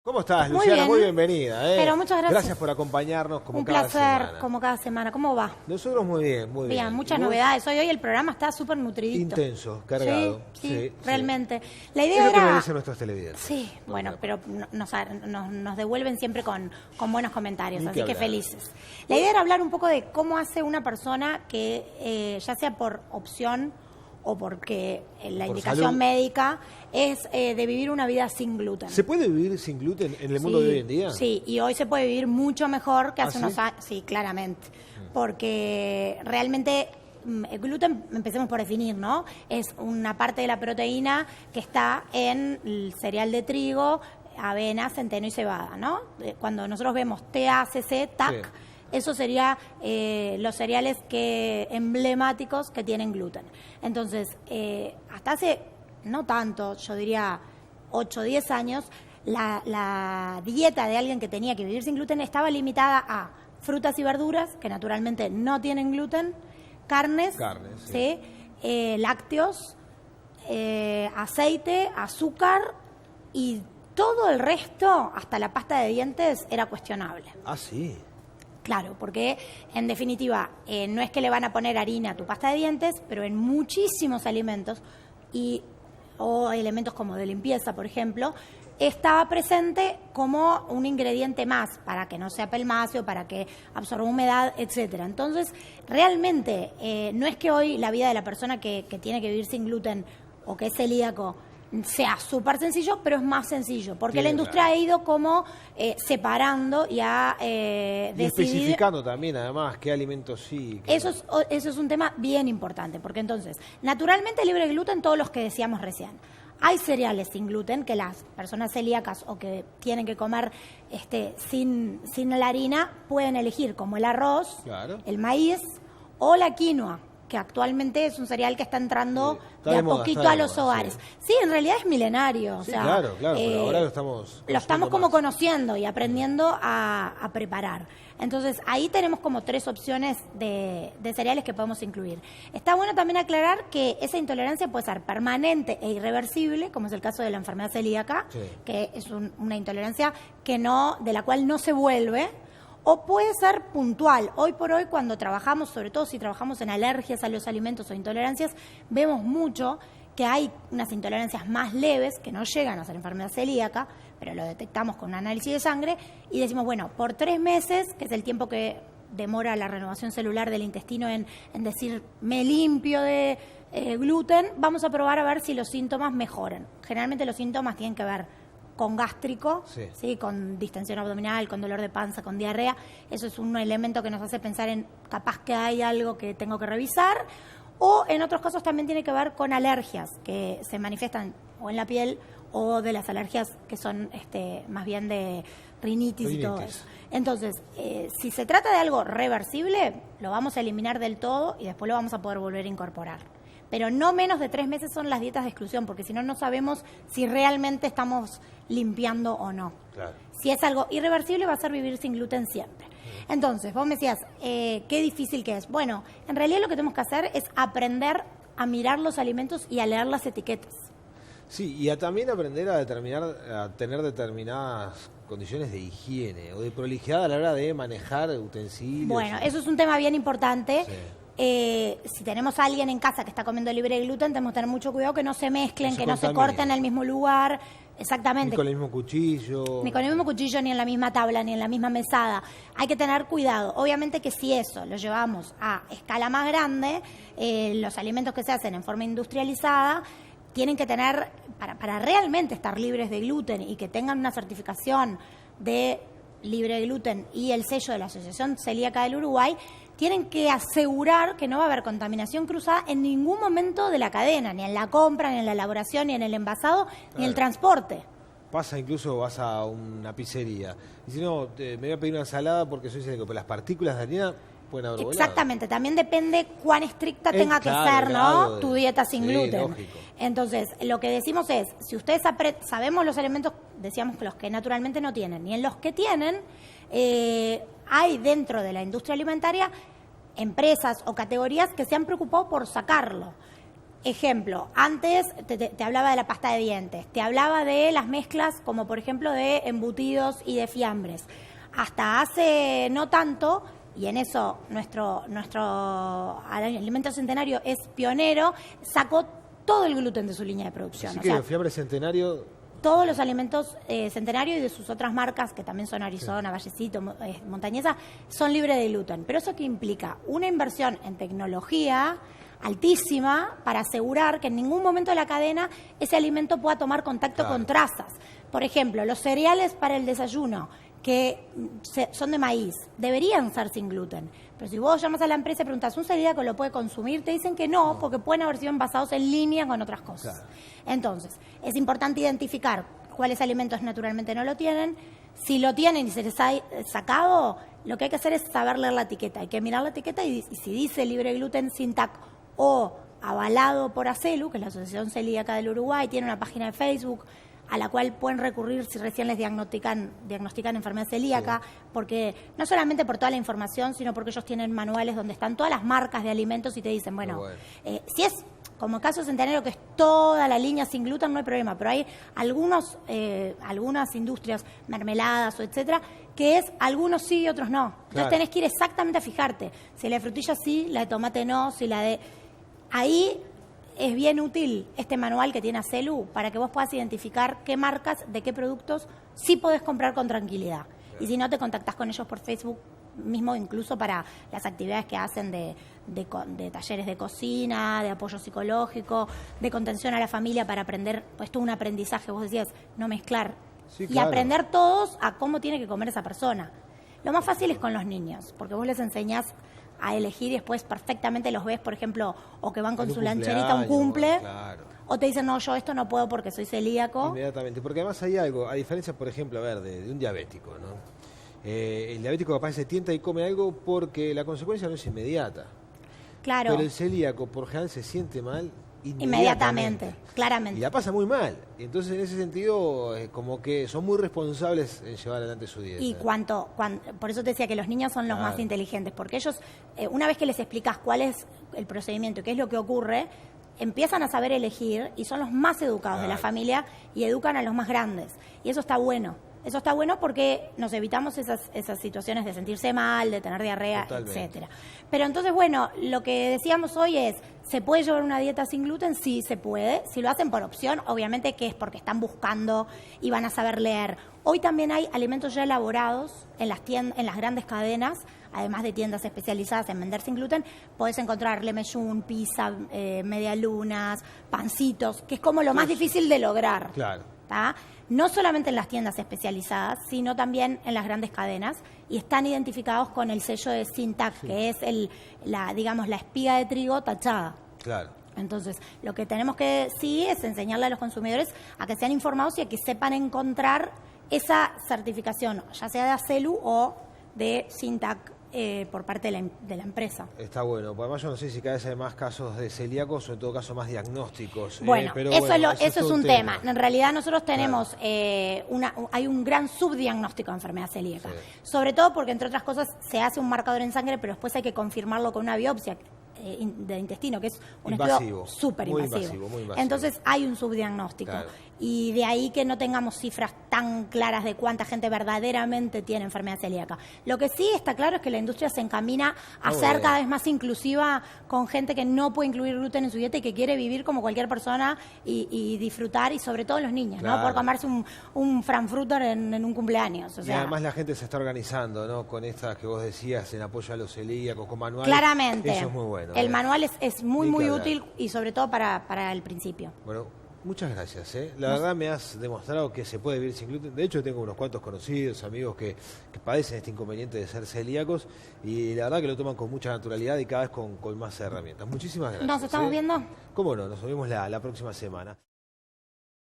¿Cómo estás, Muy Luciana? bien. Muy bienvenida. Pero muchas gracias. Gracias por acompañarnos como Un cada placer, semana. como cada semana. ¿Cómo va? Nosotros muy bien, muy bien. Bien, muchas ¿Y vos? novedades. Hoy el programa está súper nutridito. Intenso, cargado. Sí, realmente. La Es idea lo que era... merecen nuestros televidentes. Sí, bueno, pero nos devuelven siempre con buenos comentarios, Ni así que que hablar. felices. La idea era hablar un poco de cómo hace una persona que, ya sea por opción o porque la Por indicación salud. médica es de vivir una vida sin gluten. ¿Se puede vivir sin gluten en el mundo de hoy en día? Sí, y hoy se puede vivir mucho mejor que hace ¿Ah, unos sí? años. Sí, claramente. Porque realmente el gluten, empecemos por definir, ¿no? Es una parte de la proteína que está en el cereal de trigo, avena, centeno y cebada, ¿no? Cuando nosotros vemos TACC, TAC, Sí. eso sería los cereales emblemáticos que tienen gluten. Entonces, hasta hace no tanto, yo diría 8 o 10 años, la dieta de alguien que tenía que vivir sin gluten estaba limitada a frutas y verduras, que naturalmente no tienen gluten, carnes, sí. lácteos, aceite, azúcar y todo el resto, hasta la pasta de dientes, era cuestionable. Ah, sí. Claro, porque en definitiva no es que le van a poner harina a tu pasta de dientes, pero en muchísimos alimentos o elementos como de limpieza, por ejemplo, estaba presente como un ingrediente más para que no sea pelmáceo, para que absorba humedad, etcétera. Entonces, realmente no es que hoy la vida de la persona que tiene que vivir sin gluten o que es celíaco sea súper sencillo, pero es más sencillo, porque Sí, la industria claro. ha ido como separando y ha Y decidido... especificando también, además, qué alimentos sí. qué Eso es un tema bien importante, porque entonces, naturalmente libre de gluten, todos los que decíamos recién. Hay cereales sin gluten que las personas celíacas o que tienen que comer sin la harina pueden elegir, como el arroz, Claro. el maíz o la quinoa, que actualmente es un cereal que está entrando Sí, está de de a moda, poquito está de a los moda, hogares. sí. Sí, en realidad es milenario. Sí, o sea, claro, pero ahora lo estamos Lo estamos conociendo como más. conociendo y aprendiendo a preparar. Entonces, ahí tenemos como 3 opciones de cereales que podemos incluir. Está bueno también aclarar que esa intolerancia puede ser permanente e irreversible, como es el caso de la enfermedad celíaca, Sí. que es una intolerancia de la cual no se vuelve, o puede ser puntual. Hoy por hoy, cuando trabajamos, sobre todo si trabajamos en alergias a los alimentos o intolerancias, vemos mucho que hay unas intolerancias más leves que no llegan a ser enfermedad celíaca, pero lo detectamos con un análisis de sangre y decimos, bueno, por 3 meses, que es el tiempo que demora la renovación celular del intestino en decir, me limpio de gluten, vamos a probar a ver si los síntomas mejoran. Generalmente los síntomas tienen que ver con gástrico, Sí. con distensión abdominal, con dolor de panza, con diarrea. Eso es un elemento que nos hace pensar en capaz que hay algo que tengo que revisar. O en otros casos también tiene que ver con alergias que se manifiestan o en la piel o de las alergias que son más bien de rinitis y todo eso. Entonces, si se trata de algo reversible, lo vamos a eliminar del todo y después lo vamos a poder volver a incorporar. Pero no menos de 3 meses son las dietas de exclusión, porque si no, no sabemos si realmente estamos limpiando o no. Claro. Si es algo irreversible, va a ser vivir sin gluten siempre. Entonces, vos me decías, qué difícil que es. Bueno, en realidad lo que tenemos que hacer es aprender a mirar los alimentos y a leer las etiquetas. Sí, y también aprender a tener determinadas condiciones de higiene o de prolijidad a la hora de manejar utensilios. Bueno, eso es un tema bien importante. Sí. Si tenemos a alguien en casa que está comiendo libre de gluten, tenemos que tener mucho cuidado que no se mezclen, No se que no se contaminen. corten en el mismo lugar. Exactamente. Ni con el mismo cuchillo. Ni con el mismo cuchillo, ni en la misma tabla, ni en la misma mesada. Hay que tener cuidado. Obviamente que si eso lo llevamos a escala más grande, los alimentos que se hacen en forma industrializada tienen que tener, para realmente estar libres de gluten y que tengan una certificación de libre de gluten y el sello de la Asociación Celíaca del Uruguay, tienen que asegurar que no va a haber contaminación cruzada en ningún momento de la cadena, ni en la compra, ni en la elaboración, ni en el envasado, ni en el transporte. Pasa incluso, vas a una pizzería y si no, me voy a pedir una ensalada porque soy celíaco, pero las partículas de harina pueden haber volado. Exactamente, también depende cuán estricta tenga que claro, ser, el ¿no? grado de- Tu dieta sin sí, gluten. lógico. Entonces, lo que decimos es, si ustedes sabemos los elementos, decíamos que los que naturalmente no tienen, y en los que tienen, hay dentro de la industria alimentaria empresas o categorías que se han preocupado por sacarlo. Ejemplo, antes te hablaba de la pasta de dientes, te hablaba de las mezclas como por ejemplo de embutidos y de fiambres. Hasta hace no tanto, y en eso nuestro Alimento Centenario es pionero, sacó todo el gluten de su línea de producción. Así que el fiambre Centenario... Todos los alimentos Centenario y de sus otras marcas, que también son Arizona, Vallecito, Montañesa, son libres de gluten. Pero ¿eso qué implica? Una inversión en tecnología altísima para asegurar que en ningún momento de la cadena ese alimento pueda tomar contacto con trazas. Por ejemplo, los cereales para el desayuno, que son de maíz, deberían ser sin gluten. Pero si vos llamas a la empresa y preguntas, ¿un celíaco lo puede consumir? Te dicen que no, porque pueden haber sido envasados en línea con otras cosas. Claro. Entonces, es importante identificar cuáles alimentos naturalmente no lo tienen. Si lo tienen y se les ha sacado, lo que hay que hacer es saber leer la etiqueta. Hay que mirar la etiqueta y si dice libre de gluten, sin TAC o avalado por ACELU, que es la Asociación Celíaca del Uruguay, tiene una página de Facebook a la cual pueden recurrir si recién les diagnostican enfermedad celíaca, porque no solamente por toda la información, sino porque ellos tienen manuales donde están todas las marcas de alimentos y te dicen, bueno. Si es como el caso Centenario, que es toda la línea sin gluten, no hay problema, pero hay algunas industrias, mermeladas o etcétera, que es algunos sí y otros no. Entonces tenés que ir exactamente a fijarte, si la de frutilla sí, la de tomate no, si la de... Ahí es bien útil este manual que tiene ACELU para que vos puedas identificar qué marcas, de qué productos sí podés comprar con tranquilidad. Y si no, te contactás con ellos por Facebook mismo, incluso para las actividades que hacen de talleres de cocina, de apoyo psicológico, de contención a la familia para aprender, pues todo un aprendizaje, vos decías, no mezclar. Y aprender todos a cómo tiene que comer esa persona. Lo más fácil es con los niños, porque vos les enseñás a elegir y después perfectamente los ves, por ejemplo, o que van con su lancherita a un cumple, o te dicen, no, yo esto no puedo porque soy celíaco. Inmediatamente, porque además hay algo, a diferencia, por ejemplo, de un diabético, ¿no? El diabético capaz se tienta y come algo porque la consecuencia no es inmediata. Claro. Pero el celíaco, por general, se siente mal inmediatamente, claramente. Y la pasa muy mal. Entonces, en ese sentido, como que son muy responsables en llevar adelante su dieta. Y por eso te decía que los niños son los más inteligentes, porque ellos, una vez que les explicas cuál es el procedimiento y qué es lo que ocurre, empiezan a saber elegir y son los más educados de la familia y educan a los más grandes. Y eso está bueno. Eso está bueno porque nos evitamos esas situaciones de sentirse mal, de tener diarrea, etcétera. Pero entonces, bueno, lo que decíamos hoy es, ¿se puede llevar una dieta sin gluten? Sí, se puede. Si lo hacen por opción, obviamente que es porque están buscando y van a saber leer. Hoy también hay alimentos ya elaborados en las grandes cadenas, además de tiendas especializadas en vender sin gluten. Podés encontrar lemeyún, pizza, medialunas, pancitos, que es como lo más difícil de lograr. Claro. ¿Tá? No solamente en las tiendas especializadas, sino también en las grandes cadenas, y están identificados con el sello de SINTAC, que es la espiga de trigo tachada. Claro. Entonces, lo que tenemos que es enseñarle a los consumidores a que sean informados y a que sepan encontrar esa certificación, ya sea de ACELU o de SINTAC por parte de la empresa. Está bueno, porque además yo no sé si cada vez hay más casos de celíacos o en todo caso más diagnósticos. Bueno, eso es un tema. En realidad nosotros tenemos, hay un gran subdiagnóstico de enfermedad celíaca, sobre todo porque entre otras cosas se hace un marcador en sangre, pero después hay que confirmarlo con una biopsia de intestino, que es un estudio súper invasivo. Entonces hay un subdiagnóstico. Y de ahí que no tengamos cifras tan claras de cuánta gente verdaderamente tiene enfermedad celíaca. Lo que sí está claro es que la industria se encamina a ser cada vez más inclusiva con gente que no puede incluir gluten en su dieta y que quiere vivir como cualquier persona y disfrutar, y sobre todo los niños, ¿no? Por comerse un frankfurter en un cumpleaños. Y además la gente se está organizando, ¿no? Con estas que vos decías, en apoyo a los celíacos, con manuales. Claramente. Eso es muy bueno. El manual es muy útil y sobre todo para el principio. Bueno, muchas gracias. La verdad me has demostrado que se puede vivir sin gluten. De hecho, tengo unos cuantos conocidos, amigos que padecen este inconveniente de ser celíacos y la verdad que lo toman con mucha naturalidad y cada vez con más herramientas. Muchísimas gracias. ¿Nos estamos viendo? ¿Cómo no? Nos vemos la próxima semana.